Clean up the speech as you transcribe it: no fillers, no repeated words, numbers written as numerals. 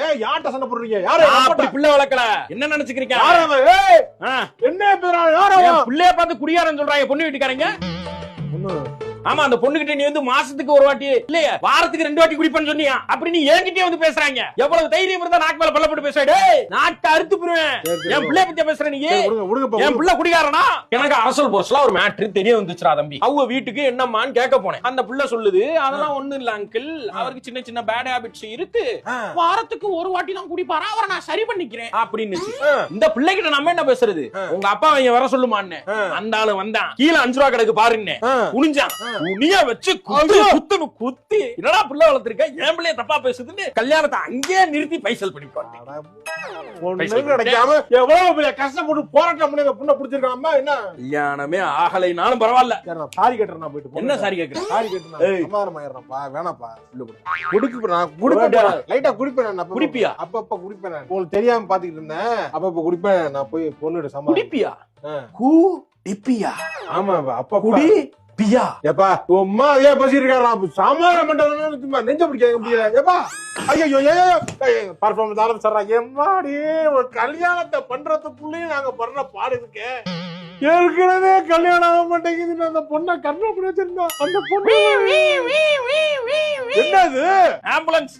ஏன் யார்ட்ட சண்டை போடுறீங்க? யாரு அப்படி பிள்ளை வளர்க்கல, என்ன நினைச்சுக்கிறீங்க? என்ன பிள்ளைய பார்த்து குடியாரன்னு சொல்றாங்க பொண்ணு வீட்டுக்காரங்க. ஆமா, அந்த பொண்ணுகிட்ட நீ வந்து மாசத்துக்கு ஒரு வாட்டி இல்லையா வாரத்துக்கு 2 வாட்டி குடிப்பேன்னு சொன்னியா, அப்படி நீ என்கிட்டயே வந்து பேசுறாங்க. எவ்வளவு தைரியம் இருந்தா நாக்கு மேல பல்ல போட்டு பேசுறே? நாட்டை அறுத்து போடுவேன். என் பிள்ளை பத்தி பேசுற நீ? என் பிள்ளை குடிகாரனா? எனக்கு அரசல் போஸ்ட்ல ஒரு மேட்ரு தெரிய வந்துச்சுடா தம்பி. அவங்க வீட்டுக்கு என்னம்மான்னு கேட்க போனேன். அந்த பிள்ளை சொல்லுது, அதெல்லாம் ஒண்ணு இல்ல அங்கிள், அவருக்கு சின்ன சின்ன பேட் ஹாபிட்ஸ் இருக்கு, வாரத்துக்கு ஒரு வாட்டி தான் குடிப்பாரா, அவரை நான் சரி பண்ணிக்கிறேன் அப்படின்னு. இந்த பிள்ளைகிட்ட நம்ம என்ன பேசுறது? உங்க அப்பா அவங்க வர சொல்லுமான்னு. அந்த ஆளு வந்தான், கீழே 5 ரூபா கணக்கு பாருன்னு குனிஞ்சான். உனிய வச்சு குத்துன்னு குத்தி, என்னடா புள்ள வளர்த்திருக்க, என் பிள்ளைய தப்பா பேசுதுன்னு கல்யாணத்தை அங்கேயே நிறுத்தி பைசல் பண்ணி போட்டேன். எவ்வளவு பெரிய கஷ்டப்பட்டு போராட்டம் பண்ணி புண்ண பிடிச்சிருக்காம என்ன கல்யாணமே ஆகலைனாலும் பரவாயில்ல. சாரி கேட்டுறேன் போயிட்டு. என்ன சாரி கேட்கிறேன்? சாரி கேட்டுறேன், சமாதானமாயிடுறேன்ப்பா, வேணாப்பா. குடிப்பேன், லைட்டா குடிப்பேன். குடிப்பியா? அப்பப்ப குடிப்பேன். உங்களுக்கு தெரியாம பாத்துக்கிட்டு இருந்தேன், அப்பப்ப குடிப்பேன். நான் போய் பொண்ணு சமாளி. குடிப்பியா? குடிப்பியா? ஆமா, அப்ப குடி பியா. ஏப்பா உம்மா ஏன் பேசிட்டு இருக்காரு? சாமான் மண்டலம் நெஞ்ச பிடிக்க முடியல. ஏப்பா ஐயோ பர்ஃபார்மன்ஸ் ஆரம்பிச்சிடறாங்க. எம்மாடி, ஒரு கல்யாணத்தை பண்றதுக்குள்ளேயும் நாங்க பண்ற பாடு இருக்கே. ஏற்கனவே கல்யாணம் ஆக மாட்டேங்குது. அந்த பொண்ணை கண்ண அப்படி வச்சிருந்தா அந்த பொண்ணு என்னது? ஆம்புலன்ஸ்.